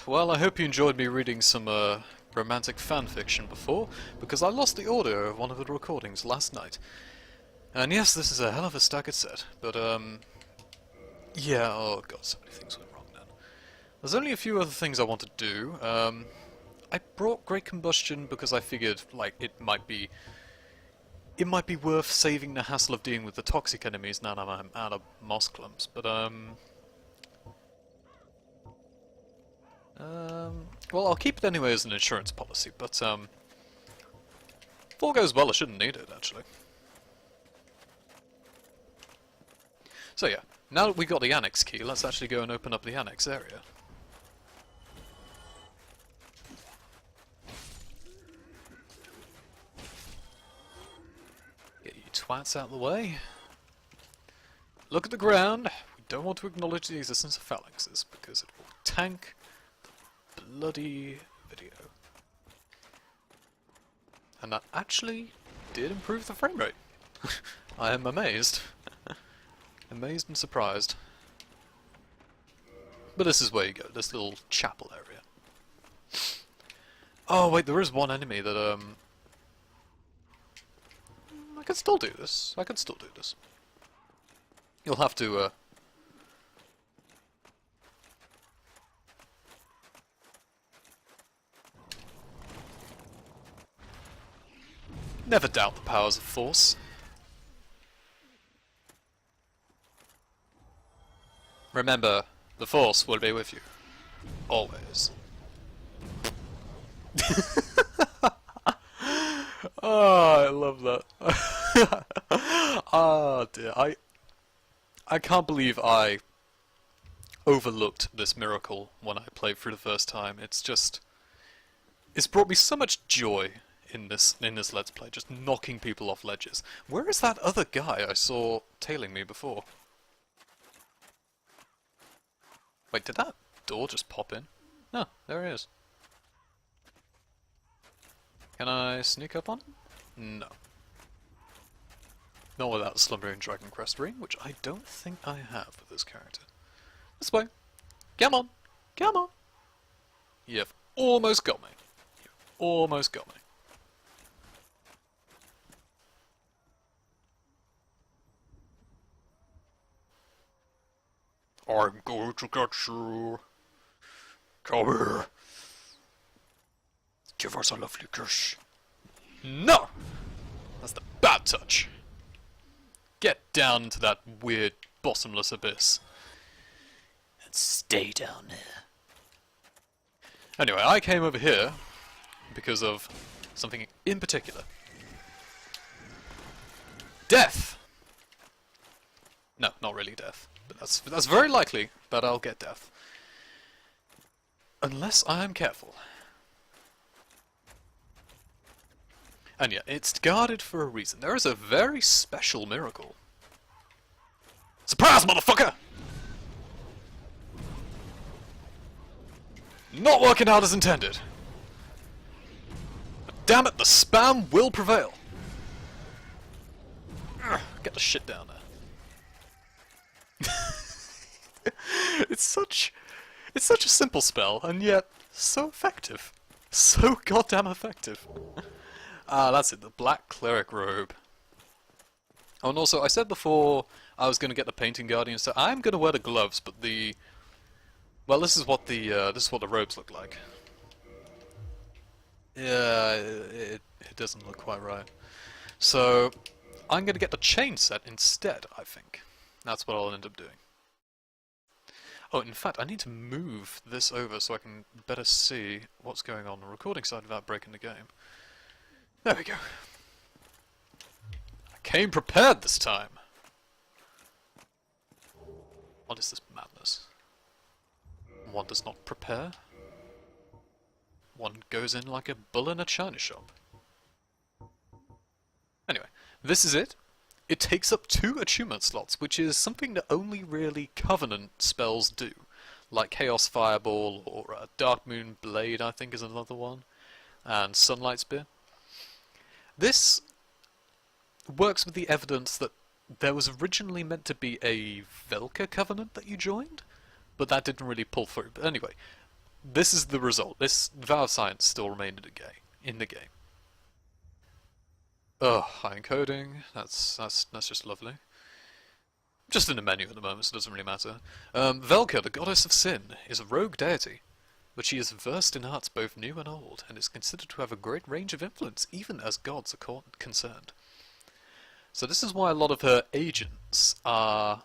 Well, I hope you enjoyed me reading some romantic fanfiction before, because I lost the audio of one of the recordings last night. And yes, this is a hell of a staggered set, but yeah, oh god, so many things went wrong then. There's only a few other things I want to do. I brought Great Combustion because I figured, like, it might be worth saving the hassle of dealing with the toxic enemies now that I'm out of moss clumps, but well, I'll keep it anyway as an insurance policy, but, if all goes well, I shouldn't need it, actually. So yeah, now that we've got the annex key, let's actually go and open up the annex area. Get you twats out of the way. Look at the ground. We don't want to acknowledge the existence of phalanxes, because it will tank the bloody video. And that actually did improve the frame rate. I am amazed. Amazed and surprised. But this is where you go, this little chapel area. Oh wait, there is one enemy that I can still do this. I can still do this. You'll have to never doubt the powers of force. Remember, the Force will be with you. Always. Oh, I love that. Oh dear, I can't believe I overlooked this miracle when I played through the first time. It's brought me so much joy in this Let's Play, just knocking people off ledges. Where is that other guy I saw tailing me before? Wait, did that door just pop in? No, there he is. Can I sneak up on him? No. Not without Slumbering Dragon Crest Ring, which I don't think I have with this character. This way. Come on! Come on! You've almost got me. You've almost got me. I'm going to get you. Come here. Give us a lovely kiss. No! That's the bad touch. Get down into that weird bottomless abyss. And stay down there. Anyway, I came over here because of something in particular. Death! No, not really death. But that's very likely that I'll get death. Unless I am careful. And yeah, it's guarded for a reason. There is a very special miracle. Surprise, motherfucker! Not working out as intended. But damn it, the spam will prevail. Get the shit down there. It's such a simple spell, and yet so effective. So goddamn effective. Ah, that's it, the Black Cleric Robe. Oh, and also, I said before I was going to get the Painting Guardian, so I'm going to wear the gloves, but well, this is what the robes look like. Yeah, it doesn't look quite right. So, I'm going to get the chain set instead, I think. That's what I'll end up doing. Oh, in fact, I need to move this over so I can better see what's going on the recording side without breaking the game. There we go. I came prepared this time. What is this madness? One does not prepare. One goes in like a bull in a china shop. Anyway, this is it. It takes up 2 attunement slots, which is something that only really Covenant spells do. Like Chaos Fireball or Dark Moon Blade, I think is another one. And Sunlight Spear. This works with the evidence that there was originally meant to be a Velka Covenant that you joined, but that didn't really pull through. But anyway, this is the result. This Valve Science still remained in the game. Oh, high encoding. That's just lovely. Just in the menu at the moment, so it doesn't really matter. Velka, the goddess of sin, is a rogue deity, but she is versed in arts both new and old, and is considered to have a great range of influence, even as gods are concerned. So this is why a lot of her agents are...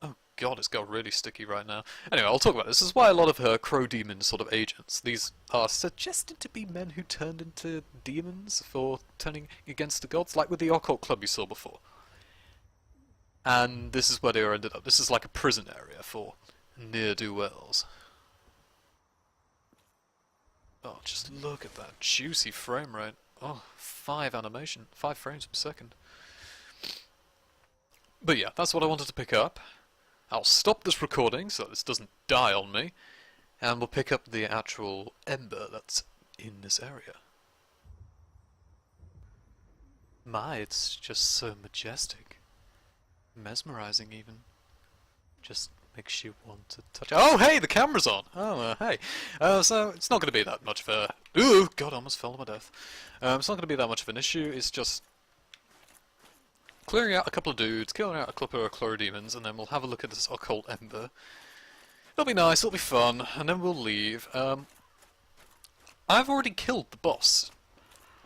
Oh god, it's got really sticky right now. Anyway, I'll talk about this. This is why a lot of her crow demon sort of agents, these are suggested to be men who turned into demons for turning against the gods, like with the occult club you saw before. And this is where they are ended up. This is like a prison area for ne'er-do-wells. Oh, just look at that juicy frame rate. Oh, 5 frames per second. But yeah, that's what I wanted to pick up. I'll stop this recording so this doesn't die on me, and we'll pick up the actual ember that's in this area. My, it's just so majestic. Mesmerizing, even. Just makes you want to touch. Oh, hey, the camera's on. Oh, hey. So it's not going to be that much of a. Ooh, God, I almost fell to my death. It's not going to be that much of an issue. It's just clearing out a couple of dudes, killing out a couple of chloro-demons, and then we'll have a look at this occult ember. It'll be nice. It'll be fun, and then we'll leave. I've already killed the boss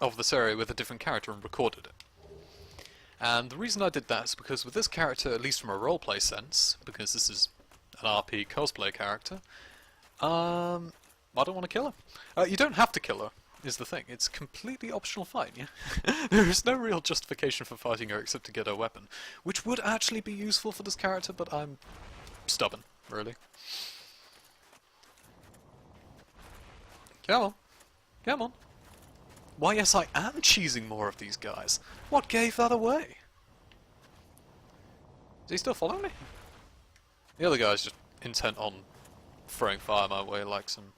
of this area with a different character and recorded it. And the reason I did that is because with this character, at least from a roleplay sense, because this is an RP cosplay character, I don't want to kill her. You don't have to kill her, is the thing. It's completely optional fight, yeah? There is no real justification for fighting her except to get her weapon, which would actually be useful for this character, but I'm stubborn, really. Come on. Come on. Why, yes, I am cheesing more of these guys. What gave that away? Is he still following me? The other guy's just intent on throwing fire my way like some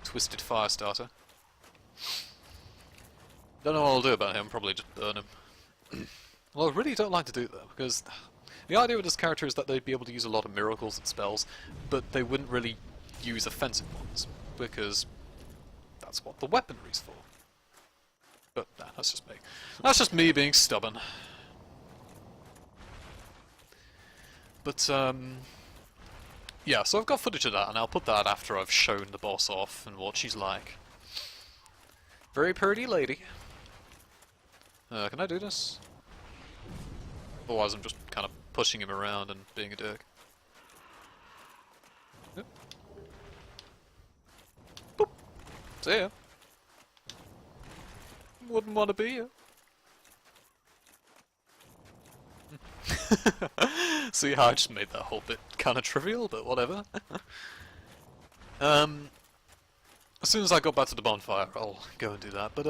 twisted fire starter. Don't know what I'll do about him, probably just burn him. Well, I really don't like to do that, because the idea with this character is that they'd be able to use a lot of miracles and spells, but they wouldn't really use offensive ones, because that's what the weaponry's for. But nah, that's just me. That's just me being stubborn. But, yeah, so I've got footage of that, and I'll put that after I've shown the boss off and what she's like. Very pretty lady. Can I do this? Otherwise I'm just kind of pushing him around and being a dick. Yep. Boop. See ya. Wouldn't want to be here. See how I just made that whole bit kind of trivial, but whatever. As soon as I got back to the bonfire, I'll go and do that. But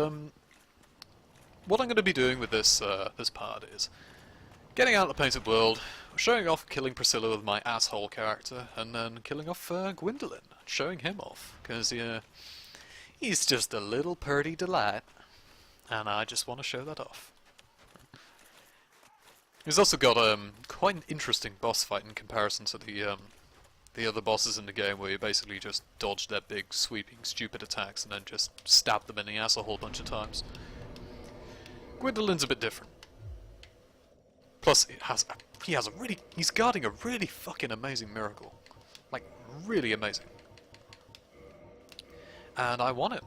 what I'm going to be doing with this this part is getting out of the painted world, showing off killing Priscilla with my asshole character, and then killing off Gywyndolin, showing him off, because he's just a little purdy delight. And I just want to show that off. He's also got quite an interesting boss fight in comparison to the other bosses in the game, where you basically just dodge their big, sweeping, stupid attacks and then just stab them in the ass a whole bunch of times. Gwyndolin's a bit different. Plus, he's guarding a really fucking amazing miracle, like really amazing. And I want it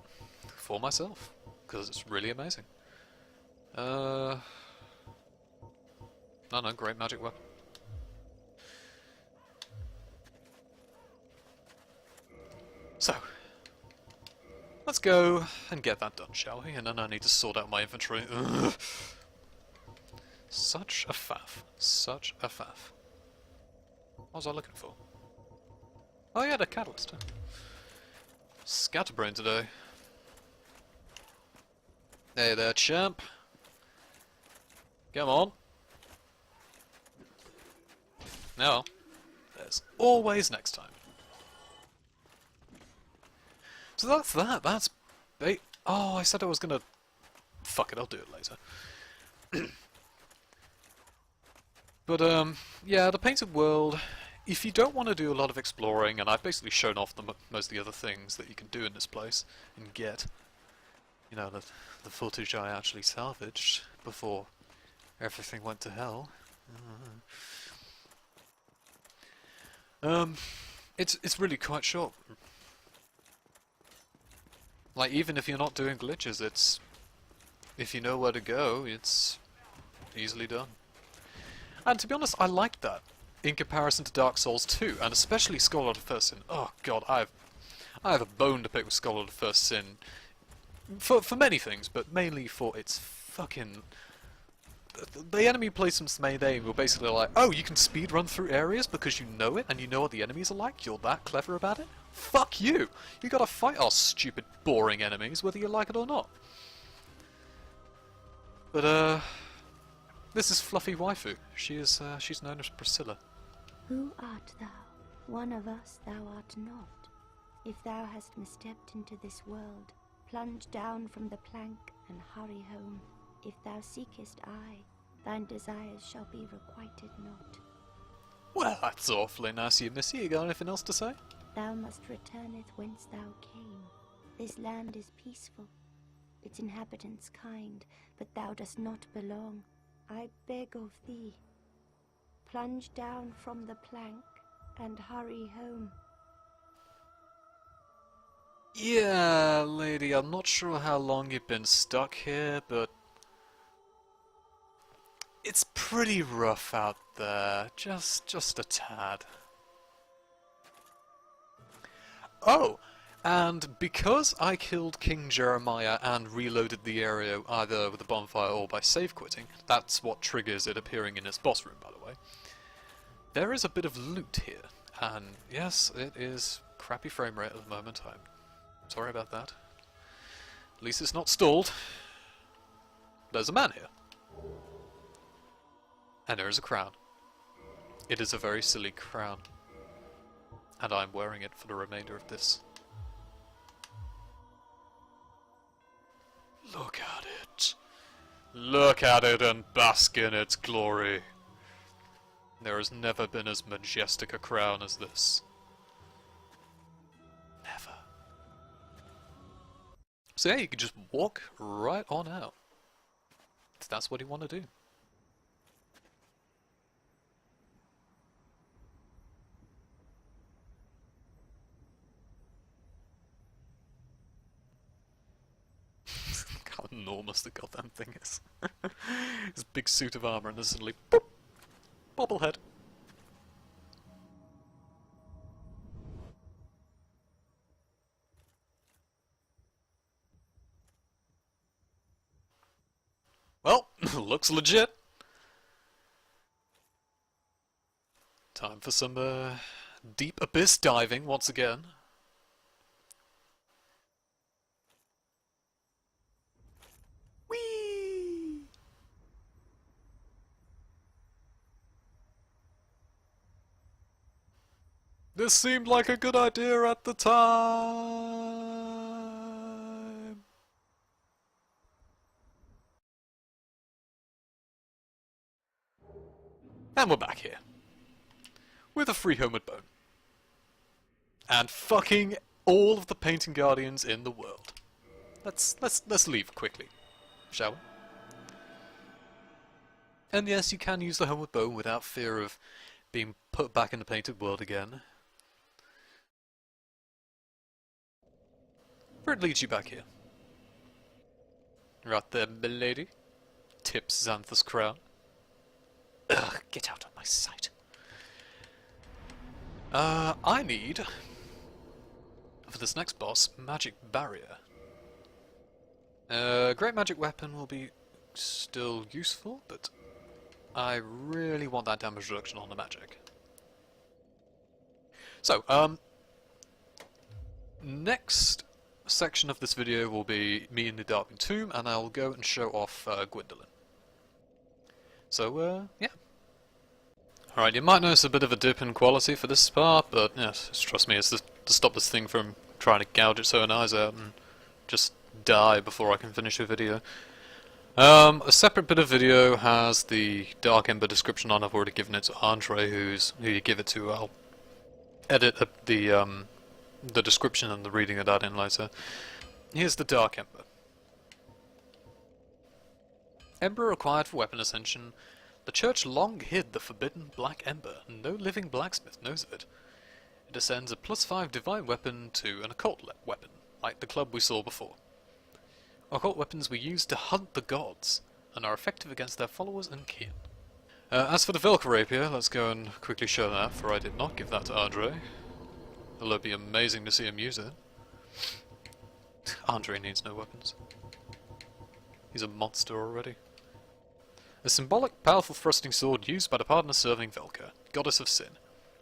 for myself. Because it's really amazing. No, great magic weapon. So, let's go and get that done, shall we? And then I need to sort out my inventory. Ugh. Such a faff. Such a faff. What was I looking for? Oh yeah, the catalyst. Huh? Scatterbrain today. Hey there, champ. Come on. Now, there's always next time. So that's that. That's oh, I said I was gonna. Fuck it, I'll do it later. But yeah, the painted world if you don't want to do a lot of exploring, and I've basically shown off most of the other things that you can do in this place and get, you know, the footage I actually salvaged before everything went to hell. It's really quite short. Like, even if you're not doing glitches, if you know where to go, it's easily done. And to be honest, I like that in comparison to Dark Souls 2, and especially Scholar of the First Sin. Oh god, I have a bone to pick with Scholar of the First Sin for many things, but mainly for its fucking... The enemy placement's main aim were basically like, oh, you can speedrun through areas because you know it and you know what the enemies are like? You're that clever about it? Fuck you! You gotta fight our stupid, boring enemies, whether you like it or not. But, this is Fluffy Waifu. She's known as Priscilla. Who art thou? One of us thou art not. If thou hast misstepped into this world, plunge down from the plank and hurry home. If thou seekest I, thine desires shall be requited not. Well, that's awfully nice of you, Missy. You got anything else to say? Thou must returneth whence thou came. This land is peaceful, its inhabitants kind, but thou dost not belong. I beg of thee, plunge down from the plank and hurry home. Yeah, lady, I'm not sure how long you've been stuck here, but it's pretty rough out there. Just a tad. Oh, and because I killed King Jeremiah and reloaded the area either with a bonfire or by save quitting, that's what triggers it appearing in its boss room, by the way. There is a bit of loot here, and yes, it is crappy frame rate at the moment. I'm sorry about that. At least it's not stalled. There's a man here. And there is a crown. It is a very silly crown. And I'm wearing it for the remainder of this. Look at it. Look at it and bask in its glory. There has never been as majestic a crown as this. Never. So yeah, you can just walk right on out. If that's what you want to do. How enormous the goddamn thing is. This big suit of armor and then suddenly, boop, bobblehead. Well, looks legit. Time for some deep abyss diving once again. Whee! This seemed like a good idea at the time. And we're back here. With a free homeward bone. And fucking all of the painting guardians in the world. Let's leave quickly, shall we? And yes, you can use the homeward bone without fear of being put back in the painted world again. Where it leads you back here. Right there, milady. Tips Xanthus crown. Ugh, get out of my sight. I need, for this next boss, magic barrier. Great magic weapon will be still useful, but I really want that damage reduction on the magic. So, next section of this video will be me in the Dark Tomb, and I'll go and show off Gywyndolin. So, yeah. Alright, you might notice a bit of a dip in quality for this part, but yes, trust me, it's to stop this thing from trying to gouge its own eyes out and just die before I can finish the video. A separate bit of video has the Dark Ember description on. I've already given it to Andre, who you give it to. I'll edit the description and the reading of that in later. Here's the Dark Ember. Ember required for weapon ascension. The church long hid the forbidden black ember, and no living blacksmith knows of it. It ascends a +5 divine weapon to an occult weapon, like the club we saw before. Occult weapons were used to hunt the gods, and are effective against their followers and kin. As for the Velka Rapier, let's go and quickly show that, for I did not give that to Andre. It'll be amazing to see him use it. Andre needs no weapons. He's a monster already. A symbolic, powerful thrusting sword used by the Pardoner serving Velka, goddess of sin.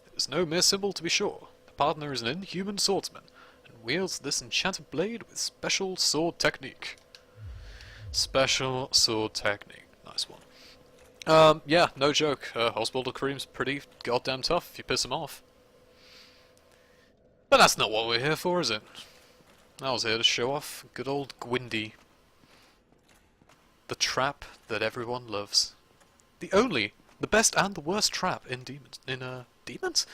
It is no mere symbol, to be sure. The Pardoner is an inhuman swordsman, and wields this enchanted blade with special sword technique. Special sword technique. Nice one. Yeah, no joke. Oswald Kareem's pretty goddamn tough if you piss him off. But that's not what we're here for, is it? I was here to show off good old Gwyndy. The trap that everyone loves. The best and the worst trap in Demons. Demons?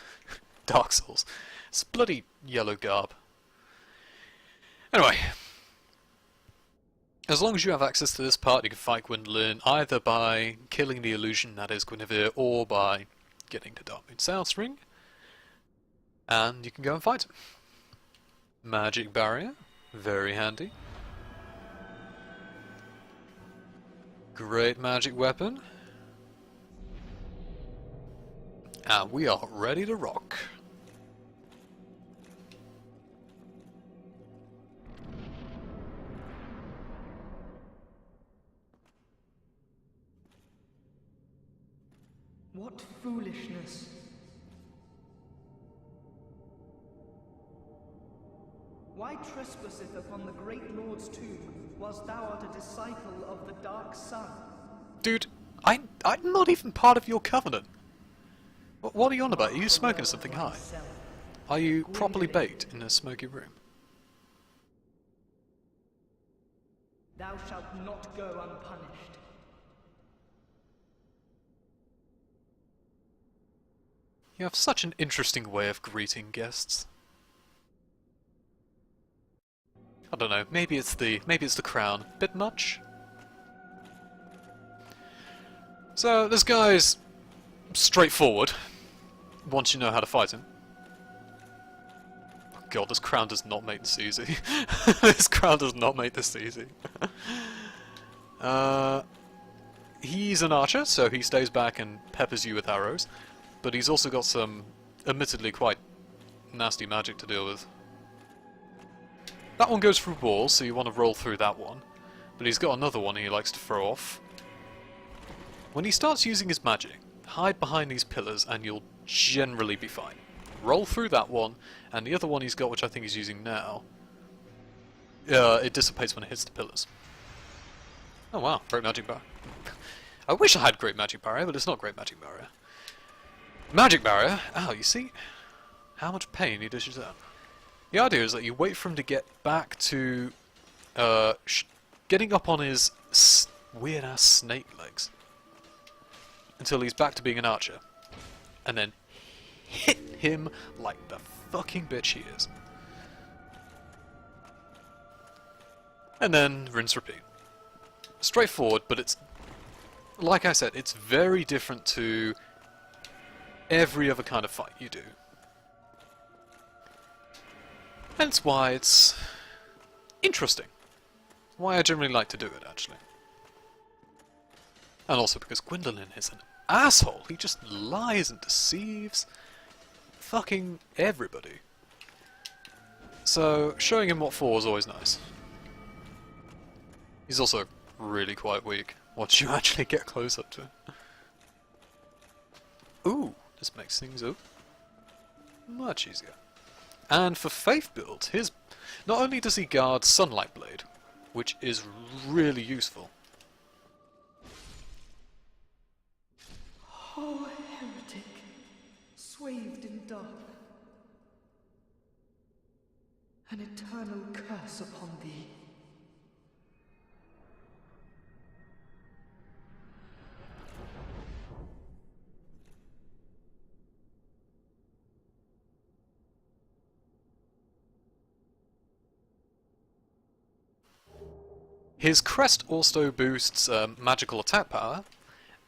Dark Souls. It's bloody yellow garb. Anyway. As long as you have access to this part, you can fight Gywyndolin either by killing the illusion that is Guinevere, or by getting to Darkmoon South Ring. And you can go and fight him. Magic barrier. Very handy. Great magic weapon. And we are ready to rock. What foolishness! Why trespasseth upon the great Lord's tomb, whilst thou art a disciple of the Dark Sun? Dude, I'm not even part of your covenant. What are you on about? Are you smoking something high? Are you properly baked in a smoky room? Thou shalt not go unpunished. You have such an interesting way of greeting guests. I don't know, maybe it's the crown. Bit much? So this guy's straightforward once you know how to fight him. Oh god, this crown does not make this easy. This crown does not make this easy. He's an archer, so he stays back and peppers you with arrows, but he's also got some admittedly quite nasty magic to deal with. That one goes through walls, so you want to roll through that one, but he's got another one he likes to throw off. When he starts using his magic, hide behind these pillars and you'll generally be fine. Roll through that one, and the other one he's got, which I think he's using now, it dissipates when it hits the pillars. Oh wow, great magic barrier. I wish I had great magic barrier, but it's not great magic barrier. Magic barrier? Oh, you see how much pain he dishes out. The idea is that you wait for him to get back to getting up on his weird-ass snake legs until he's back to being an archer, and then hit him like the fucking bitch he is. And then rinse repeat. Straightforward, but it's, like I said, it's very different to every other kind of fight you do. Hence why it's interesting. Why I generally like to do it, actually. And also because Gywyndolin is an asshole. He just lies and deceives fucking everybody. So, showing him what for is always nice. He's also really quite weak once you actually get close up to him. Ooh, this makes things much easier. And for Faith build, not only does he guard Sunlight Blade, which is really useful. Oh, heretic, swathed in dark. An eternal curse upon thee. His crest also boosts magical attack power,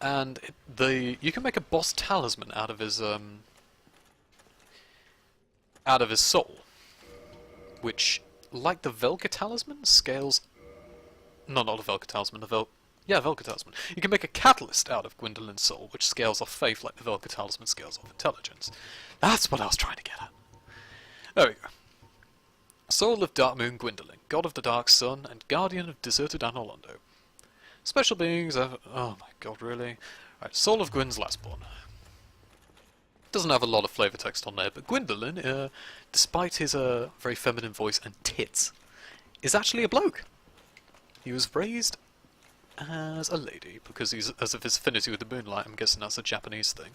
and you can make a boss talisman out of his soul, which, like the Velka talisman, scales. No, not the Velka talisman. Velka talisman. You can make a catalyst out of Gywyndolin soul, which scales off faith like the Velka talisman scales off intelligence. That's what I was trying to get at. There we go. Soul of Darkmoon Gywyndolin, god of the dark sun and guardian of deserted Anolondo. Special beings of... oh my god, really? Right, Soul of Gwyn's lastborn. Doesn't have a lot of flavour text on there, but Gywyndolin, despite his very feminine voice and tits, is actually a bloke. He was raised as a lady, because he's as of his affinity with the moonlight. I'm guessing that's a Japanese thing.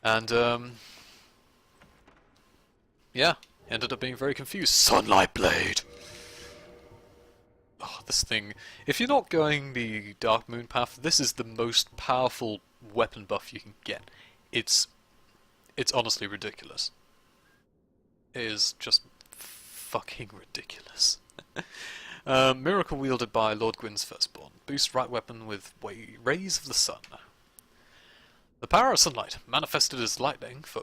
And, yeah, ended up being very confused. Sunlight Blade! Oh, this thing... if you're not going the Dark Moon path, this is the most powerful weapon buff you can get. It's honestly ridiculous. It is just fucking ridiculous. Miracle wielded by Lord Gwyn's firstborn. Boost right weapon with rays of the sun. The power of sunlight, manifested as lightning for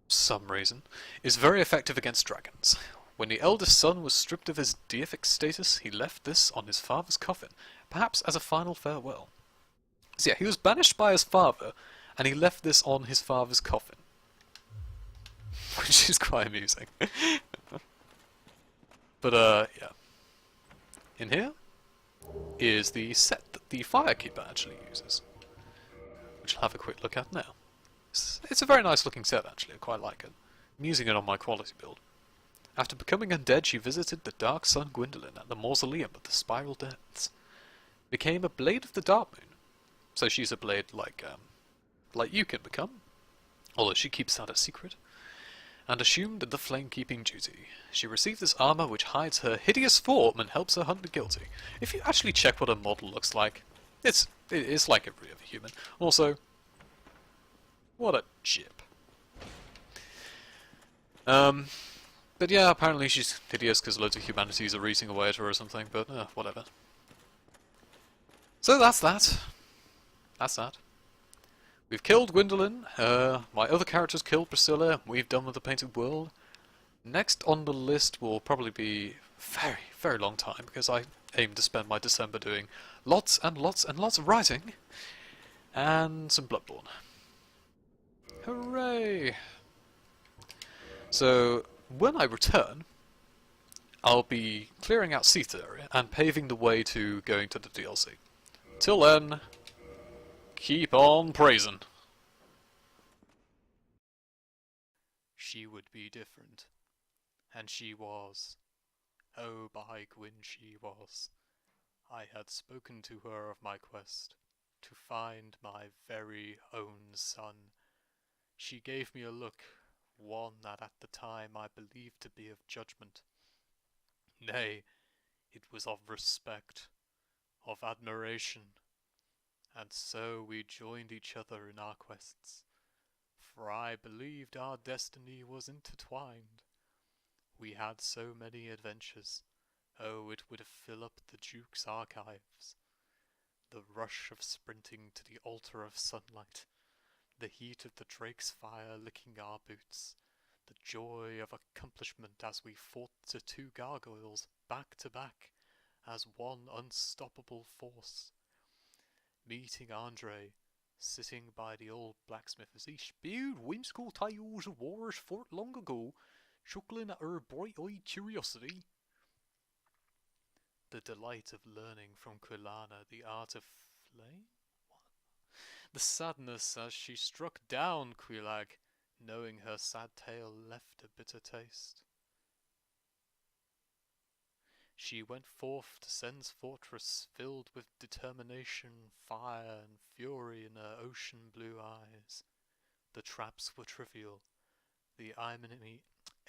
some reason, is very effective against dragons. When the eldest son was stripped of his deific status, he left this on his father's coffin, perhaps as a final farewell. So yeah, he was banished by his father, and he left this on his father's coffin. Which is quite amusing. But, yeah. In here is the set that the Firekeeper actually uses, which I'll have a quick look at now. It's a very nice looking set, actually. I quite like it. I'm using it on my quality build. After becoming undead, she visited the Dark Sun Gywyndolin at the Mausoleum of the Spiral Depths. Became a Blade of the Dark Moon. So she's a blade like you can become, although she keeps that a secret. And assumed the flame-keeping duty. She received this armor which hides her hideous form and helps her hunt the guilty. If you actually check what her model looks like, it is like every other human. Also, what a chip. But yeah, apparently she's hideous because loads of humanities are eating away at her or something, but whatever. So that's that. That's that. We've killed Gywyndolin, my other characters killed Priscilla, we've done with the Painted World. Next on the list will probably be very, very long time, because I aim to spend my December doing lots and lots and lots of writing, and some Bloodborne. Hooray! So, when I return, I'll be clearing out Seath area and paving the way to going to the DLC. Till then... keep on praising. She would be different. And she was. Oh, by Gwyn she was. I had spoken to her of my quest, to find my very own son. She gave me a look, one that at the time I believed to be of judgment. Nay, it was of respect, of admiration. And so we joined each other in our quests, for I believed our destiny was intertwined. We had so many adventures, oh, it would fill up the Duke's archives. The rush of sprinting to the altar of sunlight, the heat of the Drake's fire licking our boots, the joy of accomplishment as we fought the two gargoyles back to back as one unstoppable force. Meeting Andre, sitting by the old blacksmith as he spewed whimsical tales of wars fought long ago, chuckling at her bright-eyed curiosity. The delight of learning from Quilana the art of flame? What? The sadness as she struck down Quilag, knowing her sad tale left a bitter taste. She went forth to Sen's fortress, filled with determination, fire, and fury in her ocean-blue eyes. The traps were trivial, the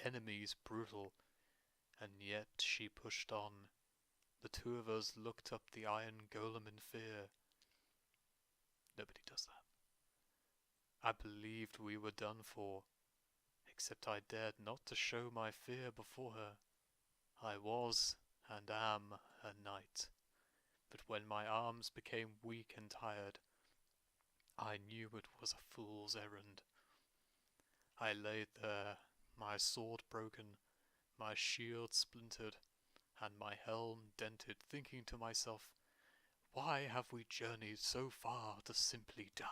enemies brutal, and yet she pushed on. The two of us looked up the iron golem in fear. Nobody does that. I believed we were done for, except I dared not to show my fear before her. I was, and am a knight. But when my arms became weak and tired, I knew it was a fool's errand. I lay there, my sword broken, my shield splintered, and my helm dented, thinking to myself, why have we journeyed so far to simply die?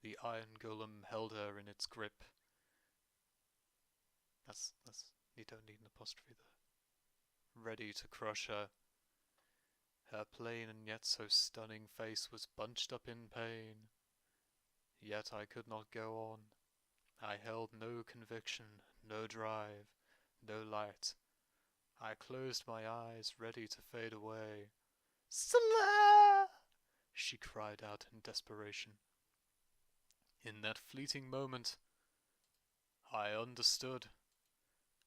The iron golem held her in its grip. You don't need an apostrophe there. Ready to crush her. Her plain and yet so stunning face was bunched up in pain. Yet I could not go on. I held no conviction, no drive, no light. I closed my eyes, ready to fade away. Slayer! She cried out in desperation. In that fleeting moment, I understood.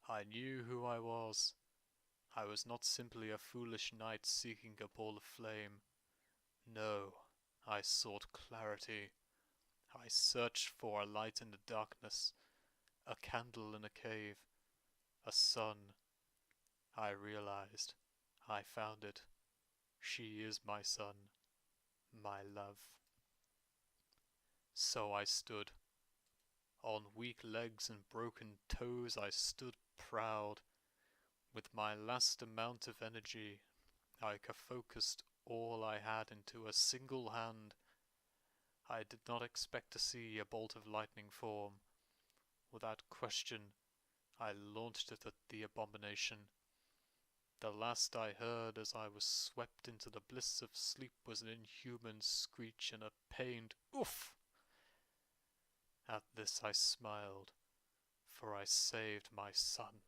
I knew who I was. I was not simply a foolish knight seeking a ball of flame. No, I sought clarity. I searched for a light in the darkness, a candle in a cave, a sun. I realized. I found it. She is my sun, my love. So I stood. On weak legs and broken toes I stood proud. With my last amount of energy, I focused all I had into a single hand. I did not expect to see a bolt of lightning form. Without question, I launched it at the abomination. The last I heard as I was swept into the bliss of sleep was an inhuman screech and a pained oof. At this I smiled, for I saved my son.